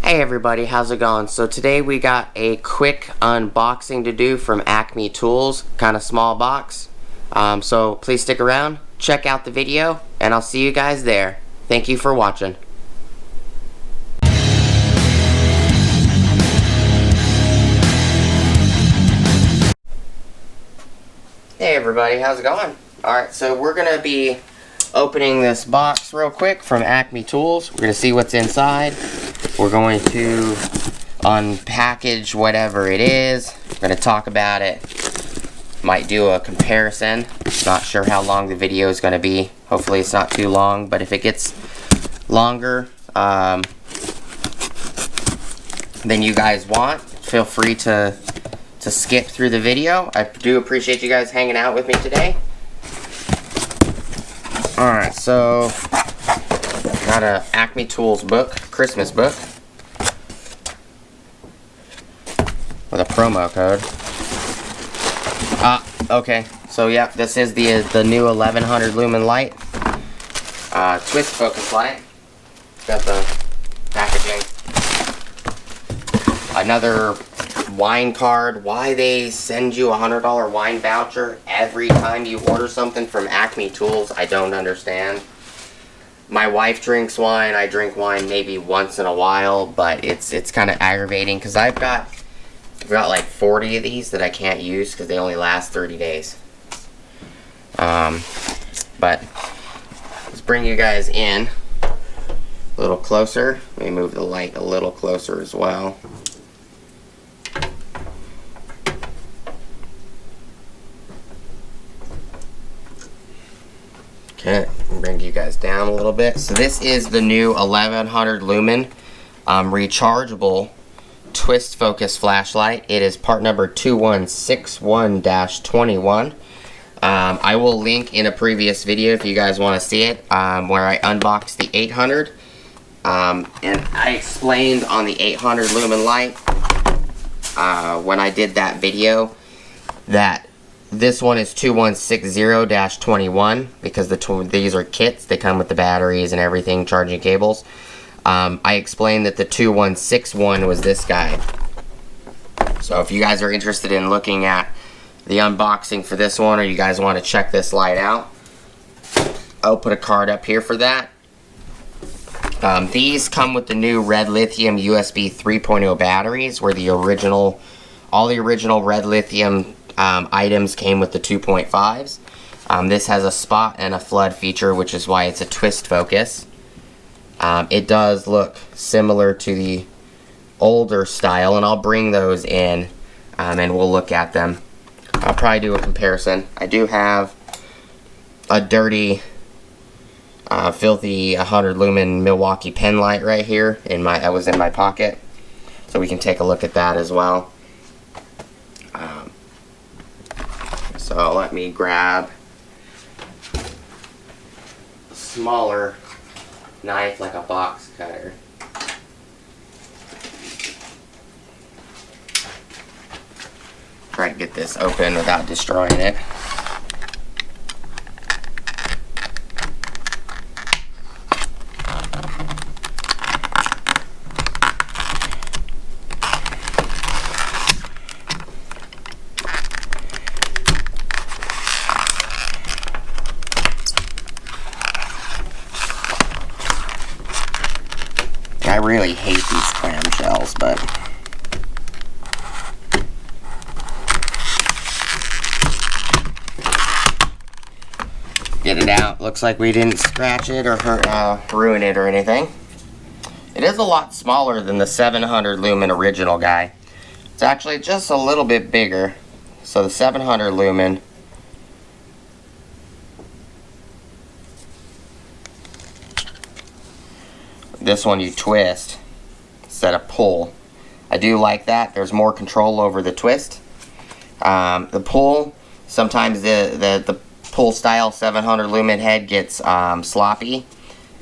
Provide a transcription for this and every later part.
Hey everybody, how's it going? So today we got a quick unboxing to do from Acme Tools, kind of small box. So please stick around, check out the video, and I'll see you guys there. Thank you for watching. Hey everybody, how's it going? Alright, so we're going to be opening this box real quick from Acme Tools. We're going to see what's inside. We're going to unpackage whatever it is. We're going to talk about it. Might do a comparison. Not sure how long the video is going to be. Hopefully it's not too long, but if it gets longer than you guys want, feel free to skip through the video. I do appreciate you guys hanging out with me today. Alright, so got a Acme Tools book, Christmas book, with a promo code. Okay, so yeah, this is the new 1100 Lumen Light, twist focus light. It's got the packaging. Another wine card. Why they send you a $100 wine voucher every time you order something from Acme Tools, I don't understand. My wife drinks wine. I drink wine maybe once in a while, but it's kind of aggravating because I've got like 40 of these that I can't use because they only last 30 days. But let's bring you guys in a little closer. Let me move the light a little closer as well. Okay, bring you guys down a little bit. So this is the new 1100 Lumen rechargeable twist focus flashlight. It is part number 2161-21. I will link in a previous video if you guys want to see it, where I unboxed the 800. And I explained on the 800 Lumen Light when I did that video that this one is 2160-21 because these are kits. They come with the batteries and everything, charging cables. I explained that the 2161 was this guy. So if you guys are interested in looking at the unboxing for this one, or you guys want to check this light out, I'll put a card up here for that. These come with the new red lithium USB 3.0 batteries, where all the original red lithium items came with the 2.5s. This has a spot and a flood feature, which is why it's a twist focus. It does look similar to the older style, and I'll bring those in and we'll look at them. I'll probably do a comparison. I do have a dirty, filthy 100 lumen Milwaukee pen light right here that was in my pocket, so we can take a look at that as well. So let me grab a smaller knife, like a box cutter. Try to get this open without destroying it. I really hate these clamshells, but get it out. Looks like we didn't scratch it or ruin it or anything. It is a lot smaller than the 700 Lumen original guy. It's actually just a little bit bigger. So the 700 Lumen, this one you twist instead of pull. I do like that. There's more control over the twist. The pull, sometimes the pull style 700 lumen head gets sloppy,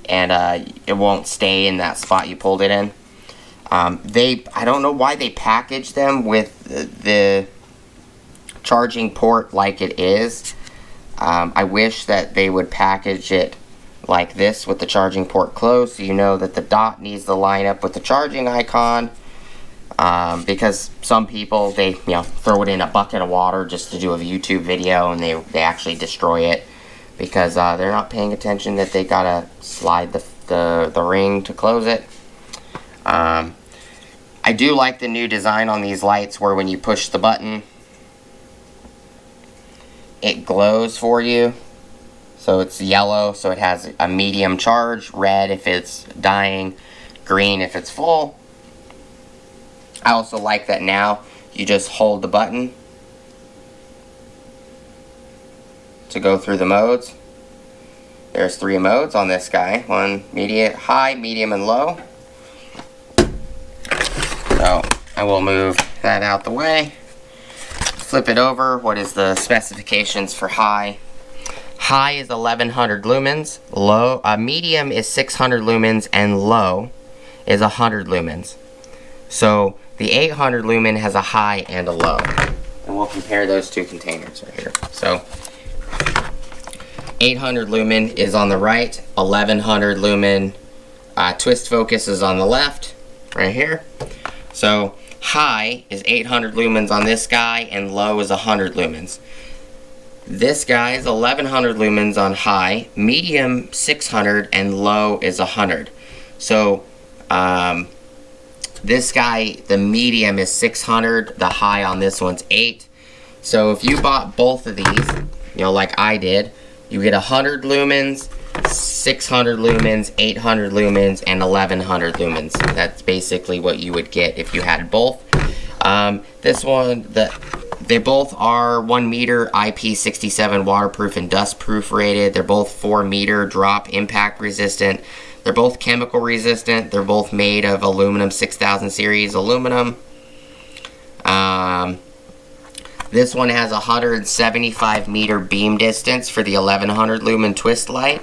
and it won't stay in that spot you pulled it in. I don't know why they package them with the charging port like it is. I wish that they would package it like this with the charging port closed, so you know that the dot needs to line up with the charging icon. Because some people, they throw it in a bucket of water just to do a YouTube video, and they actually destroy it because they're not paying attention that they gotta slide the ring to close it. I do like the new design on these lights where when you push the button, it glows for you. So it's yellow, so it has a medium charge, red if it's dying, green if it's full. I also like that now you just hold the button to go through the modes. There's 3 modes on this guy. One, high, medium, and low. So I will move that out the way. Flip it over. What is the specifications for high? High is 1100 lumens. Medium is 600 lumens, and low is 100 lumens. So the 800 lumen has a high and a low. And we'll compare those 2 containers right here. So 800 lumen is on the right, 1100 lumen twist focus is on the left, right here. So high is 800 lumens on this guy, and low is 100 lumens. This guy is 1100 lumens on high, medium 600, and low is 100. So this guy, the medium is 600, the high on this one's 8. So if you bought both of these, like I did, you get 100 lumens, 600 lumens, 800 lumens, and 1100 lumens. That's basically what you would get if you had both. This one, they both are 1 meter IP67 waterproof and dust proof rated. They're both 4 meter drop impact resistant. They're both chemical resistant. They're both made of aluminum 6000 series aluminum. This one has 175 meter beam distance for the 1100 lumen twist light.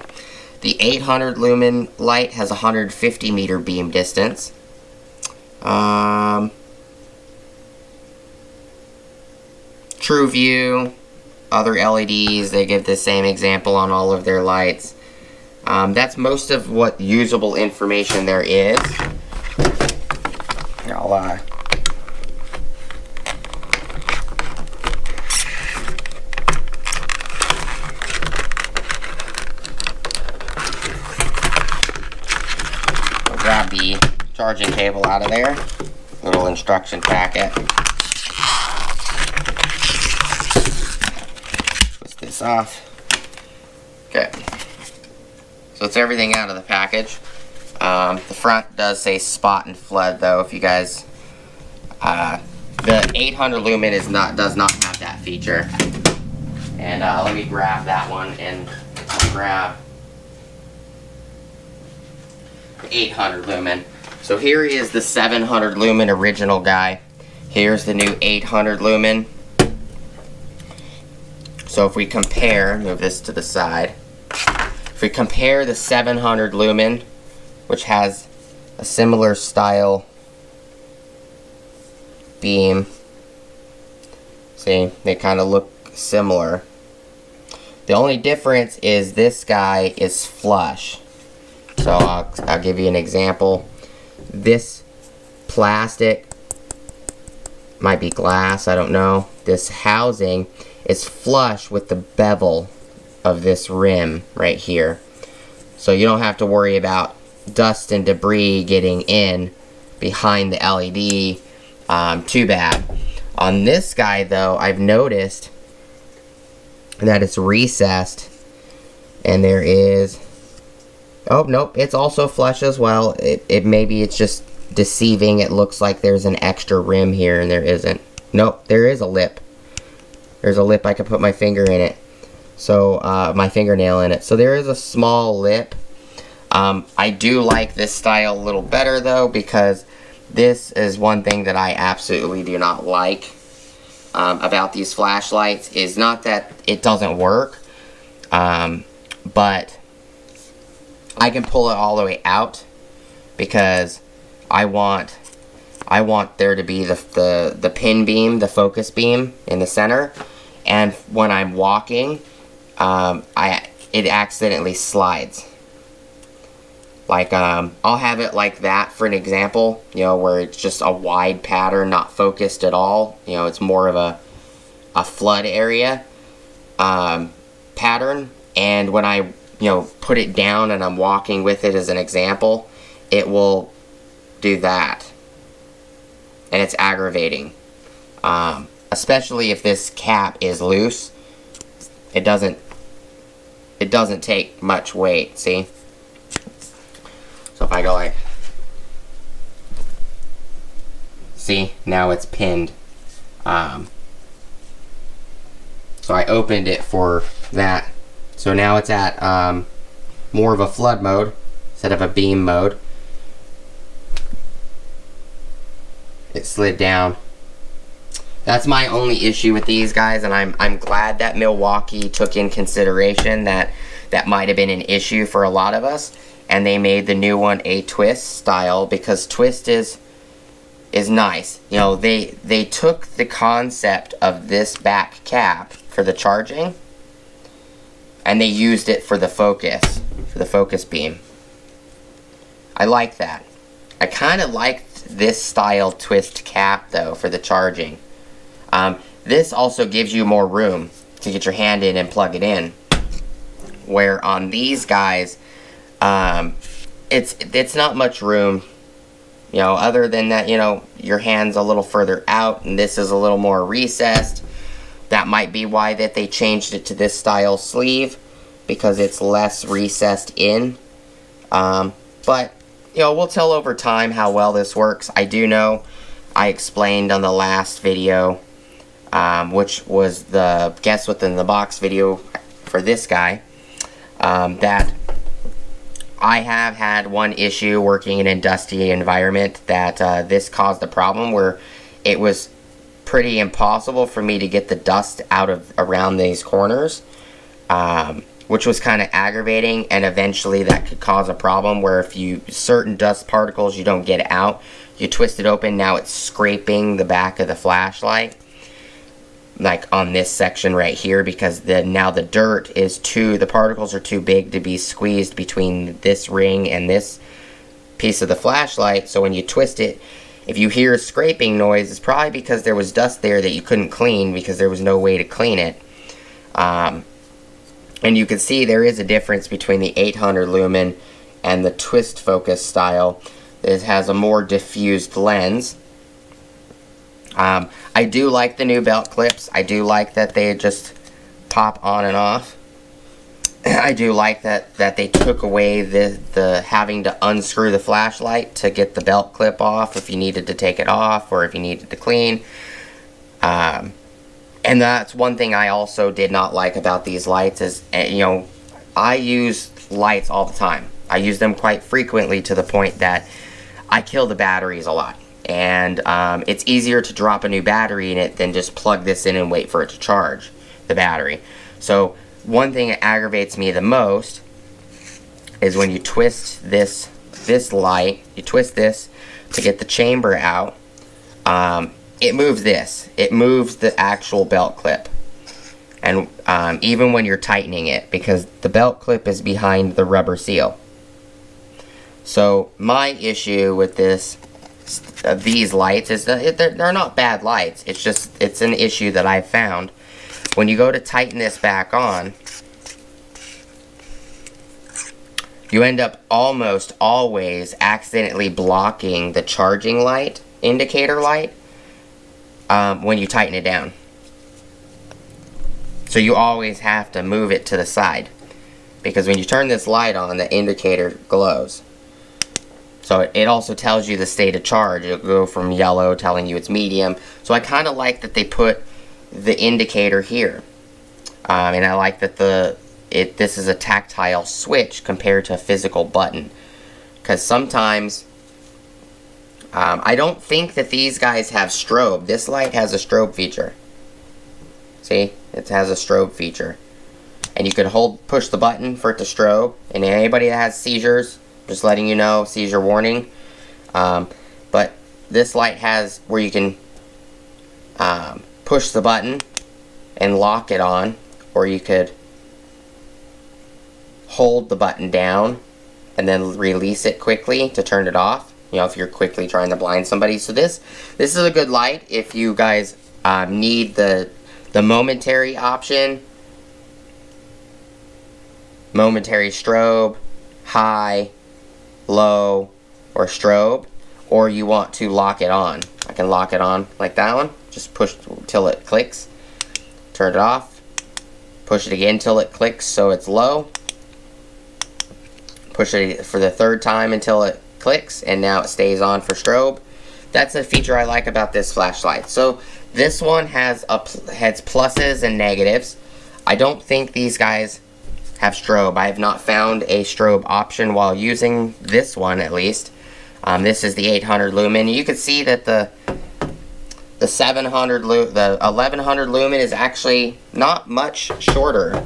The 800 lumen light has 150 meter beam distance. True View, other LEDs, they give the same example on all of their lights. That's most of what usable information there is. I'll grab the charging cable out of there. Little instruction packet. Twist this off. Okay. So it's everything out of the package. The front does say spot and flood though, if you guys, the 800 lumen does not have that feature. And let me grab that one and grab the 800 lumen. So here is the 700 lumen original guy. Here's the new 800 lumen. So if we compare, move this to the side. If we compare the 700 lumen, which has a similar style beam, see, they kind of look similar. The only difference is this guy is flush. So I'll give you an example. This plastic, might be glass, I don't know. This housing is flush with the bevel of this rim right here. So you don't have to worry about dust and debris getting in behind the LED too bad. On this guy though, I've noticed that it's recessed, and there is, oh nope, it's also flush as well. It maybe it's just deceiving. It looks like there's an extra rim here and there isn't. Nope, there is a lip. There's a lip, I could put my finger in it. So my fingernail in it. So there is a small lip. I do like this style a little better though, because this is one thing that I absolutely do not like about these flashlights. Is not that it doesn't work, but I can pull it all the way out because I want there to be the pin beam, the focus beam in the center, and when I'm walking, it accidentally slides Like, I'll have it like that for an example, you know, where it's just a wide pattern, not focused at all. You know, it's more of a flood area pattern. And when I, you know, put it down and I'm walking with it as an example, it will do that. And it's aggravating. Especially if this cap is loose. It doesn't take much weight, see? So if I go like, see, now it's pinned. So I opened it for that. So now it's at more of a flood mode instead of a beam mode. It slid down. That's my only issue with these guys, and I'm glad that Milwaukee took in consideration that that might have been an issue for a lot of us, and they made the new one a twist style, because twist is nice. You know, they took the concept of this back cap for the charging, and they used it for the focus beam. I like that. I kind of liked this style twist cap though for the charging. This also gives you more room to get your hand in and plug it in. Where on these guys, it's not much room, you know, other than that, you know, your hand's a little further out and this is a little more recessed. That might be why that they changed it to this style sleeve, because it's less recessed in. But, you know, we'll tell over time how well this works. I do know I explained on the last video, which was the Guess What's in the Box video for this guy, that I have had one issue working in a dusty environment that this caused a problem where it was pretty impossible for me to get the dust out of around these corners, which was kind of aggravating, and eventually that could cause a problem where if you certain dust particles you don't get it out, you twist it open, now it's scraping the back of the flashlight, like on this section right here, because now the dirt is the particles are too big to be squeezed between this ring and this piece of the flashlight. So when you twist it, if you hear a scraping noise, it's probably because there was dust there that you couldn't clean because there was no way to clean it. And you can see there is a difference between the 800 lumen and the twist focus style. It has a more diffused lens. I do like the new belt clips. I do like that they just pop on and off. I do like that they took away the having to unscrew the flashlight to get the belt clip off if you needed to take it off or if you needed to clean. And that's one thing I also did not like about these lights is, you know, I use lights all the time. I use them quite frequently to the point that I kill the batteries a lot. And it's easier to drop a new battery in it than just plug this in and wait for it to charge the battery. So one thing that aggravates me the most is when you twist this light, you twist this to get the chamber out, it moves this. It moves the actual belt clip. And even when you're tightening it, because the belt clip is behind the rubber seal. So my issue with these lights is that they're not bad lights. It's just, it's an issue that I've found. When you go to tighten this back on, you end up almost always accidentally blocking the charging light, indicator light, when you tighten it down. So you always have to move it to the side, because when you turn this light on, the indicator glows. So it also tells you the state of charge. It'll go from yellow telling you it's medium. So I kind of like that they put the indicator here. And I like that this is a tactile switch compared to a physical button. Because sometimes, I don't think that these guys have strobe. This light has a strobe feature. See? It has a strobe feature. And you can push the button for it to strobe. And anybody that has seizures, just letting you know, seizure warning. But this light has where you can push the button and lock it on, or you could hold the button down and then release it quickly to turn it off, you know, if you're quickly trying to blind somebody. So this is a good light if you guys need the momentary option, momentary strobe, high, low, or strobe, or you want to lock it on. I can lock it on like that one. Just push till it clicks. Turn it off. Push it again till it clicks so it's low. Push it for the third time until it clicks, and now it stays on for strobe. That's a feature I like about this flashlight. So this one has pluses and negatives. I don't think these guys have strobe. I have not found a strobe option while using this one, at least. This is the 800 lumen. You can see that the 1100 lumen is actually not much shorter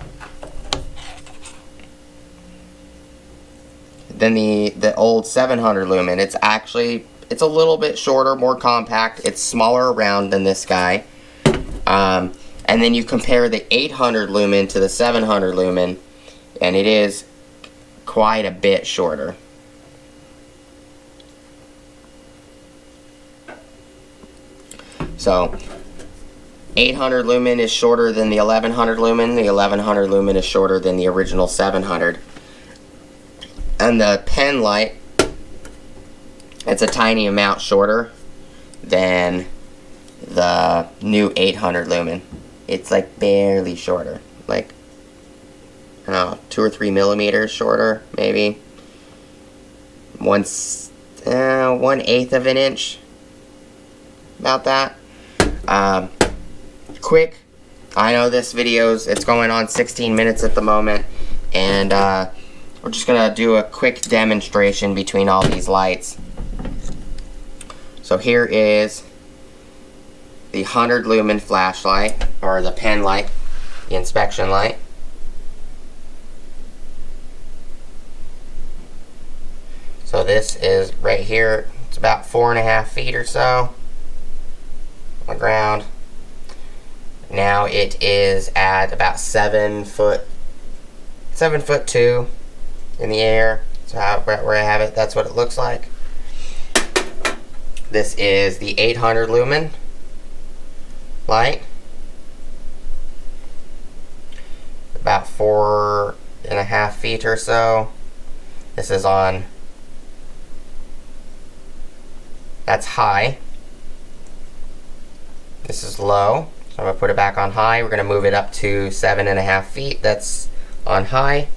than the old 700 lumen. It's a little bit shorter, more compact. It's smaller around than this guy. And then you compare the 800 lumen to the 700 lumen, and it is quite a bit shorter. So 800 lumen is shorter than the 1100 lumen. The 1100 lumen is shorter than the original 700. And the pen light, it's a tiny amount shorter than the new 800 lumen. It's like barely shorter, like, I don't know, 2 or 3 millimeters shorter, maybe. 1/8 of an inch, about that. Quick, I know this it's going on 16 minutes at the moment, and we're just gonna do a quick demonstration between all these lights. So here is the 100 lumen flashlight, or the pen light, the inspection light. So this is right here. It's about 4.5 feet or so on the ground. Now it is at about 7'2" in the air. So where I have it, that's what it looks like. This is the 800 lumen light. About 4.5 feet or so. This is on, that's high. This is low. So I'm going to put it back on high. We're going to move it up to 7.5 feet. That's on high.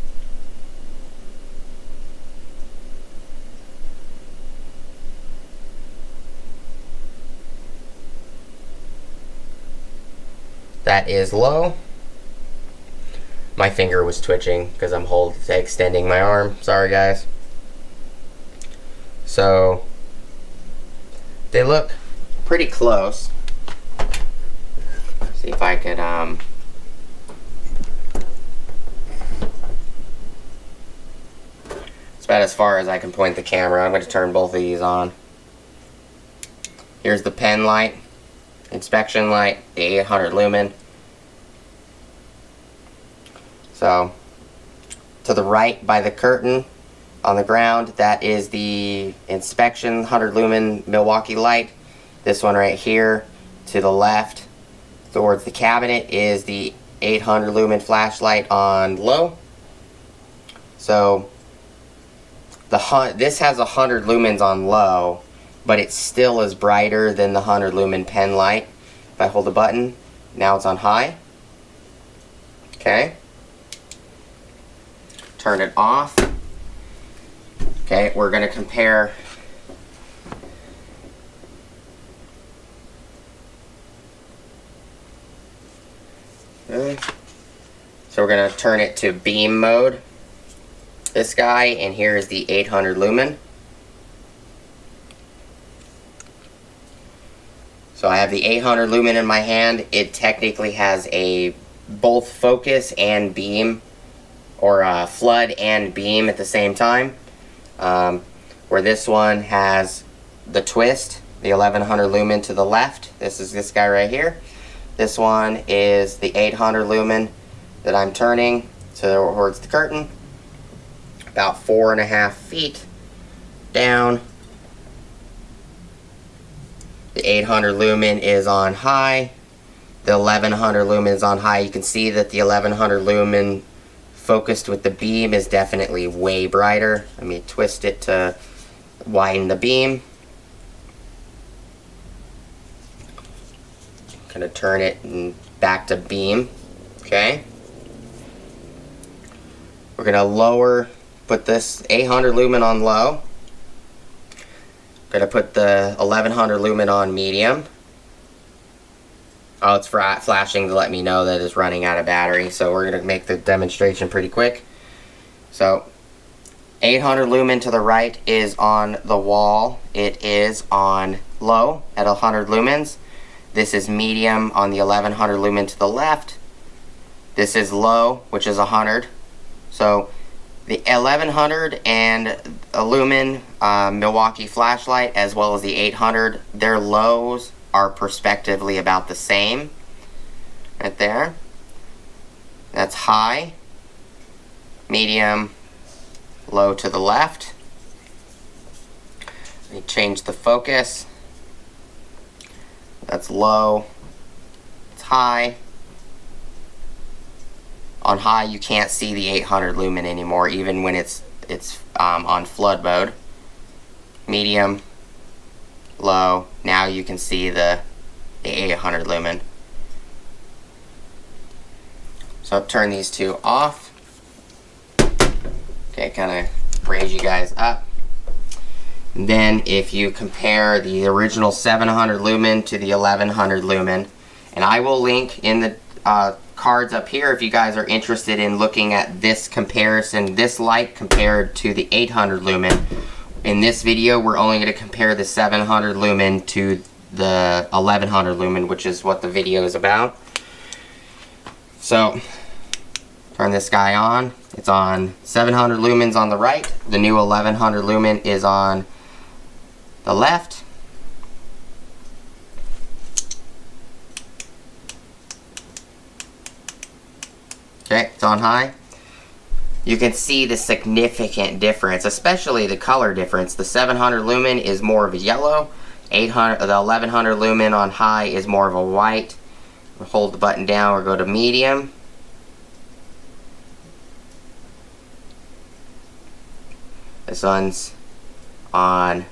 That is low. My finger was twitching because I'm extending my arm. Sorry, guys. So they look pretty close. See if I could it's about as far as I can point the camera. I'm going to turn both of these on. Here's the pen light, inspection light, the 800 lumen. So to the right by the curtain on the ground, that is the inspection 100 lumen Milwaukee light. This one right here to the left towards the cabinet is the 800 lumen flashlight on low. So this has 100 lumens on low, but it still is brighter than the 100 lumen pen light. If I hold the button, now it's on high. Okay. Turn it off. Okay, we're going to compare so we're going to turn it to beam mode, this guy, and here is the 800 lumen. So I have the 800 lumen in my hand. It technically has a both focus and beam, or flood and beam at the same time, where this one has the twist, the 1100 lumen to the left. This is this guy right here. This one is the 800 lumen that I'm turning towards the curtain. about 4.5 feet down. The 800 lumen is on high. The 1100 lumen is on high. You can see that the 1100 lumen focused with the beam is definitely way brighter. Let me twist it to widen the beam. Kind of turn it back to beam. Okay. We're going to put this 800 lumen on low. Going to put the 1100 lumen on medium. Oh, it's flashing to let me know that it's running out of battery. So we're going to make the demonstration pretty quick. So 800 lumen to the right is on the wall. It is on low at 100 lumens. This is medium on the 1100 lumen to the left. This is low, which is 100. So the 1100 and a Lumen Milwaukee Flashlight, as well as the 800, their lows are perspectively about the same. Right there. That's high, medium, low to the left. Let me change the focus. That's low. It's high. On high, you can't see the 800 lumen anymore, even when it's on flood mode. Medium, low. Now you can see the 800 lumen. So I'll turn these two off. Okay, kind of raise you guys up. And then if you compare the original 700 lumen to the 1100 lumen, and I will link in the cards up here if you guys are interested in looking at this comparison, this light compared to the 800 lumen. In this video, we're only going to compare the 700 lumen to the 1100 lumen, which is what the video is about. So, turn this guy on. It's on 700 lumens on the right. The new 1100 lumen is on the left. Okay, it's on high. You can see the significant difference, especially the color difference. The 700 lumen is more of a yellow. The 1100 lumen on high is more of a white. We'll hold the button down or go to medium. This one's on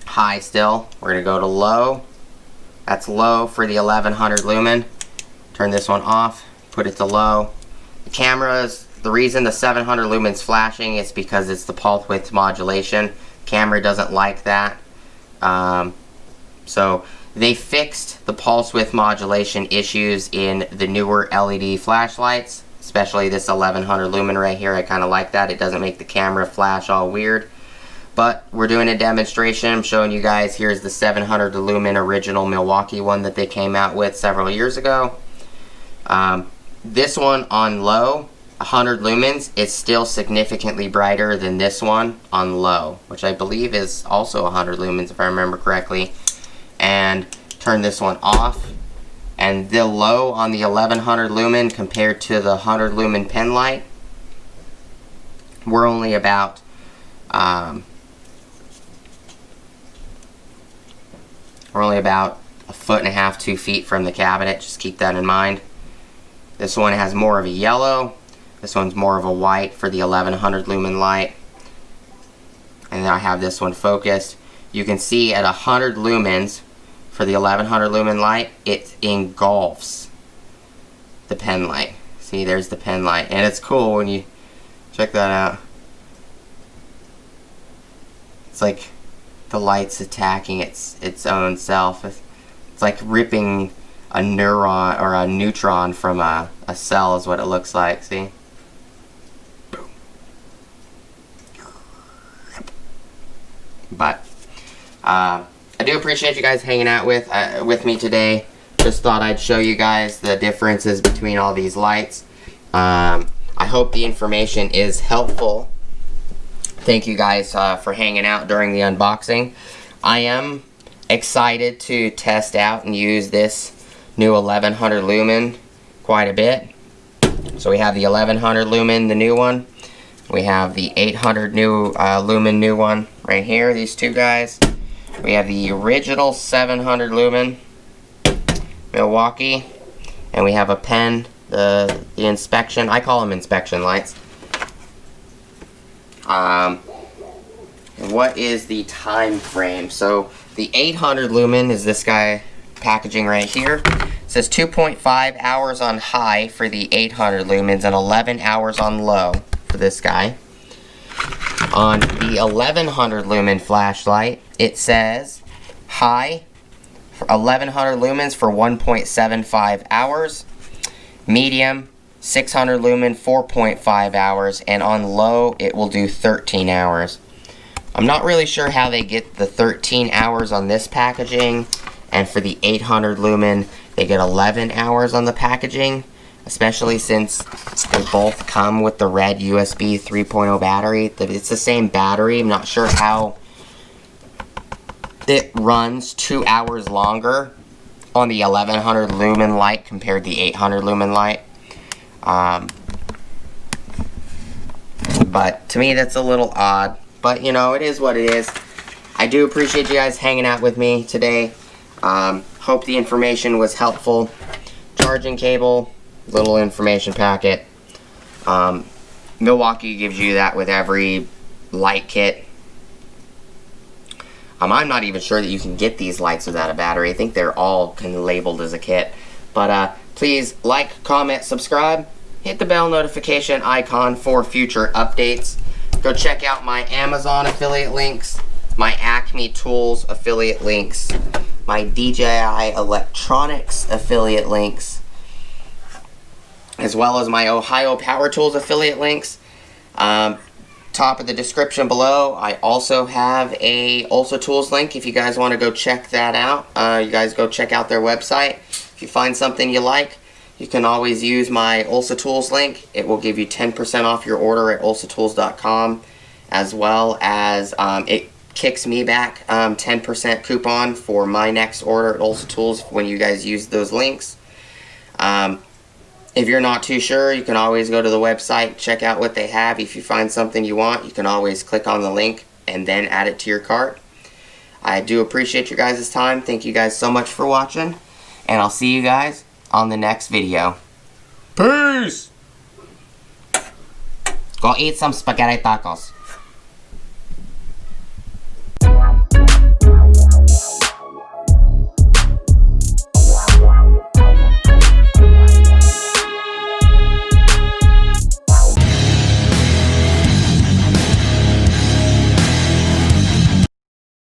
high still. We're going to go to low. That's low for the 1100 lumen. Turn this one off. Put it to low. The cameras, the reason the 700 lumen's flashing is because it's the pulse width modulation. Camera doesn't like that. So they fixed the pulse width modulation issues in the newer LED flashlights, especially this 1100 lumen right here. I kind of like that. It doesn't make the camera flash all weird. But we're doing a demonstration. I'm showing you guys, here's the 700 lumen original Milwaukee one that they came out with several years ago. This one on low, 100 lumens, is still significantly brighter than this one on low, which I believe is also 100 lumens if I remember correctly. And turn this one off. And the low on the 1100 lumen compared to the 100 lumen pen light, we're only about a foot and a half, 2 feet from the cabinet. Just keep that in mind. This one has more of a yellow. This one's more of a white for the 1100 lumen light. And then I have this one focused. You can see at 100 lumens for the 1100 lumen light, it engulfs the pen light. See, there's the pen light. And it's cool when you check that out. It's like the light's attacking its own self. It's like ripping a neuron or a neutron from a cell is what it looks like. See? But I do appreciate you guys hanging out with me today. Just thought I'd show you guys the differences between all these lights. I hope the information is helpful. Thank you guys for hanging out during the unboxing. I am excited to test out and use this new 1100 lumen quite a bit. So we have the 1100 lumen, the new one. We have the 800 new Lumen new one right here, these two guys. We have the original 700 Lumen Milwaukee, and we have a pen, the inspection, I call them inspection lights. What is the time frame? So the 800 Lumen is this guy packaging right here. It says 2.5 hours on high for the 800 lumens and 11 hours on low for this guy. On the 1100 lumen flashlight, it says high for 1100 lumens for 1.75 hours, medium 600 lumen 4.5 hours, and on low it will do 13 hours. I'm not really sure how they get the 13 hours on this packaging, and for the 800 lumen they get 11 hours on the packaging, especially since they both come with the red USB 3.0 battery. It's the same battery. I'm not sure how it runs 2 hours longer on the 1100 lumen light compared to the 800 lumen light. But to me that's a little odd. But you know, it is what it is. I do appreciate you guys hanging out with me today. Hope the information was helpful. Charging cable, little information packet. Milwaukee gives you that with every light kit. I'm not even sure that you can get these lights without a battery. I think they're all labeled as a kit. But please like, comment, subscribe. Hit the bell notification icon for future updates. Go check out my Amazon affiliate links, my Acme Tools affiliate links, my DJI Electronics affiliate links, as well as my Ohio Power Tools affiliate links. Top of the description below, I also have a Also Tools link if you guys want to go check that out. You guys go check out their website. If you find something you like, you can always use my Also Tools link. It will give you 10% off your order at ulsatools.com, as well as it kicks me back 10% coupon for my next order at Also Tools when you guys use those links. If you're not too sure, you can always go to the website, check out what they have. If you find something you want, you can always click on the link and then add it to your cart. I do appreciate your guys' time. Thank you guys so much for watching, and I'll see you guys on the next video. Peace! Go eat some spaghetti tacos.